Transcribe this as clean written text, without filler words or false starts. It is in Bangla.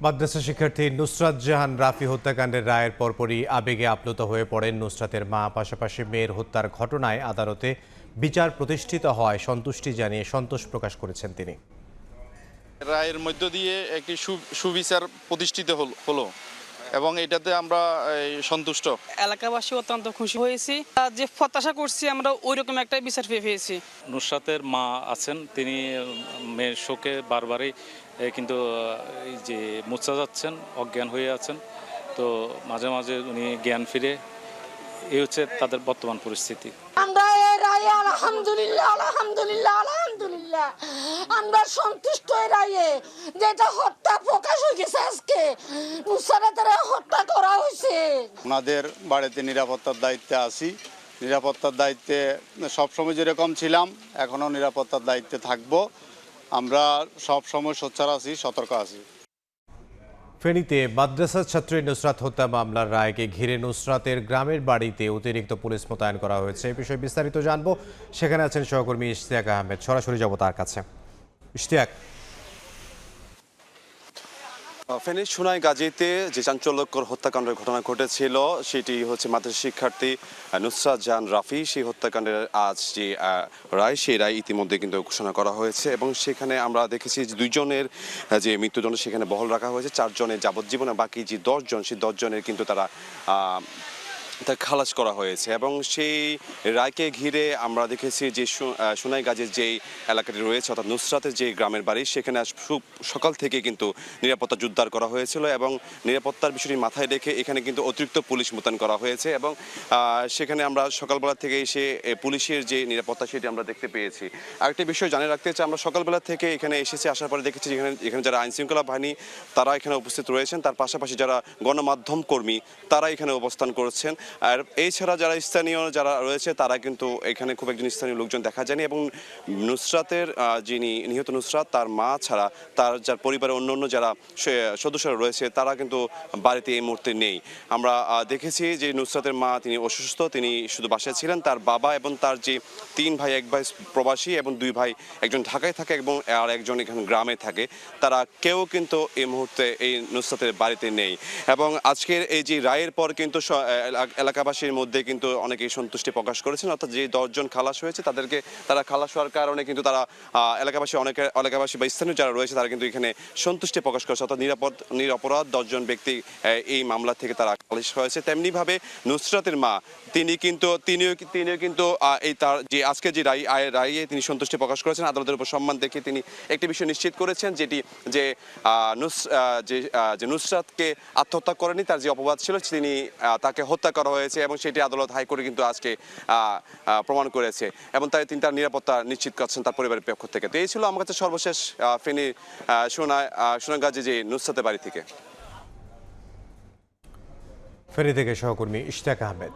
মাদ্রাসা শিক্ষার্থী নুসরাত জাহান রাফি হত্যাকাণ্ডের রায়ের পরপরই আবেগে আপ্লুত হয়ে পড়েন নুসরাতের মা। পাশাপাশি মেয়ের হত্যার ঘটনায় আদালতে বিচার প্রতিষ্ঠিত হওয়ায় সন্তুষ্টি জানিয়ে সন্তোষ প্রকাশ করেছেন তিনি। রায়ের মধ্য দিয়ে একটি সুবিচার প্রতিষ্ঠিত হলো এবং এটাতে আমরা সন্তুষ্ট। এলাকাবাসী অত্যন্ত খুশি হয়েছি, যে প্রত্যাশা করছি আমরা ওই রকম একটা বিচার পেয়েছি। নুসরাতের মা আছেন, তিনি মেয়ের শোকে বারবারই কিন্তু এই যে মুচা যাচ্ছেন, অজ্ঞান হয়ে আছেন। তো মাঝে মাঝে উনি জ্ঞান ফিরে, এই হচ্ছে তাদের বর্তমান পরিস্থিতি। আমরা এই রায়ে আলহামদুলিল্লাহ আলহামদুলিল্লাহ আলহামদুলিল্লাহ আমরা সন্তুষ্ট এই রায়ে, যেটা হত্যা প্রকাশ হয়ে গেছে। আজকে নুসরাতের হত্যা করা হয়েছে। ওনাদের বাড়িতে নিরাপত্তার দায়িত্বে আছি। নিরাপত্তার দায়িত্বে সবসময় যেরকম ছিলাম, এখনও নিরাপত্তার দায়িত্বে থাকব। আমরা সবসময় সোচ্চার আছি, সতর্ক আছি। ফেনীতে মাদ্রাসা ছাত্রী নুসরাত হত্যা মামলার রায়কে ঘিরে নুসরাতের গ্রামের বাড়িতে অতিরিক্ত পুলিশ মোতায়েন করা হয়েছে। এই বিষয়ে বিস্তারিত জানবো, সেখানে আছেন সহকর্মী ইশতিয়াক আহমেদ। সরাসরি যাব তার কাছে। ইশতিয়াক, ফেনীর সোনাইগাজীতে যে চাঞ্চল্যকর হত্যাকাণ্ডের ঘটনা ঘটেছিল, সেটি হচ্ছে মাদ্রাসা শিক্ষার্থী নুসরাত জাহান রাফি। সেই হত্যাকাণ্ডের আজ যে রায়, সেই রায় ইতিমধ্যে কিন্তু ঘোষণা করা হয়েছে এবং সেখানে আমরা দেখেছি যে 2 জনের যে মৃত্যুদণ্ড সেখানে বহাল রাখা হয়েছে। 4 জনের যাবজ্জীবন, বাকি যে 10 জন, সেই 10 জনের কিন্তু তারা খালাস করা হয়েছে। এবং সেই রায়কে ঘিরে আমরা দেখেছি যে সোনাইগাজীর যেই এলাকাটি রয়েছে, অর্থাৎ নুসরাতের যে গ্রামের বাড়ি, সেখানে সকাল থেকে কিন্তু নিরাপত্তা জোরদার করা হয়েছিল এবং নিরাপত্তার বিষয়টি মাথায় রেখে এখানে কিন্তু অতিরিক্ত পুলিশ মোতায়েন করা হয়েছে। এবং সেখানে আমরা সকালবেলা থেকে এসে পুলিশের যে নিরাপত্তা, সেটি আমরা দেখতে পেয়েছি। আরেকটি বিষয় জানিয়ে রাখতে চাই, আমরা সকালবেলা থেকে এখানে এসেছি, আসার পরে দেখেছি এখানে যারা আইনশৃঙ্খলা বাহিনী তারা এখানে উপস্থিত রয়েছেন, তার পাশাপাশি যারা গণমাধ্যম কর্মী তারা এখানে অবস্থান করছেন। আর এছাড়া যারা স্থানীয় যারা রয়েছে তারা কিন্তু এখানে খুব একজন স্থানীয় লোকজন দেখা যায়নি। এবং নুসরাতের যিনি নিহত নুসরাত, তার মা ছাড়া তার যার পরিবারের অন্য যারা সদস্যরা রয়েছে তারা কিন্তু বাড়িতে এই মুহূর্তে নেই। আমরা দেখেছি যে নুসরাতের মা তিনি অসুস্থ, তিনি শুধু বাসায় ছিলেন। তার বাবা এবং তার যে 3 ভাই, 1 ভাই প্রবাসী এবং 2 ভাই, একজন ঢাকায় থাকে এবং আর একজন এখানে গ্রামে থাকে, তারা কেউ কিন্তু এই মুহূর্তে এই নুসরাতের বাড়িতে নেই। এবং আজকের এই যে রায়ের পর কিন্তু এলাকাবাসীর মধ্যে কিন্তু অনেকেই সন্তুষ্টি প্রকাশ করেছেন। অর্থাৎ যে 10 জন খালাস হয়েছে তারা খালাস হওয়ার কারণে কিন্তু তারা এলাকাবাসী বা স্থানীয় যারা রয়েছে তারা কিন্তু এখানে সন্তুষ্টি প্রকাশ করেছে। অর্থাৎ নিরপরাধ 10 জন ব্যক্তি এই মামলা থেকে তারা খালাস হয়েছে। তেমনিভাবে নুসরাতের মা তিনিও কিন্তু এই তার যে আজকে যে রায়ে তিনি সন্তুষ্টি প্রকাশ করেছেন। আদালতের উপর সম্মান দেখে তিনি একটি বিষয় নিশ্চিত করেছেন, যেটি যে নুসরাতকে আত্মহত্যা করেনি, তার যে অপবাদ ছিল তাকে হত্যা করা হয়েছে এবং সেটি আদালত হাইকোর্টে কিন্তু আজকে প্রমাণ করেছে এবং তিনি তার নিরাপত্তা নিশ্চিত করছেন তার পরিবারের পক্ষ থেকে। তো এই ছিল আমার কাছে সর্বশেষ ফেনী সোনাইগাজী যে নুসরাতের বাড়ি থেকে। ফেনী থেকে সহকর্মী ইশতিয়াক আহমেদ।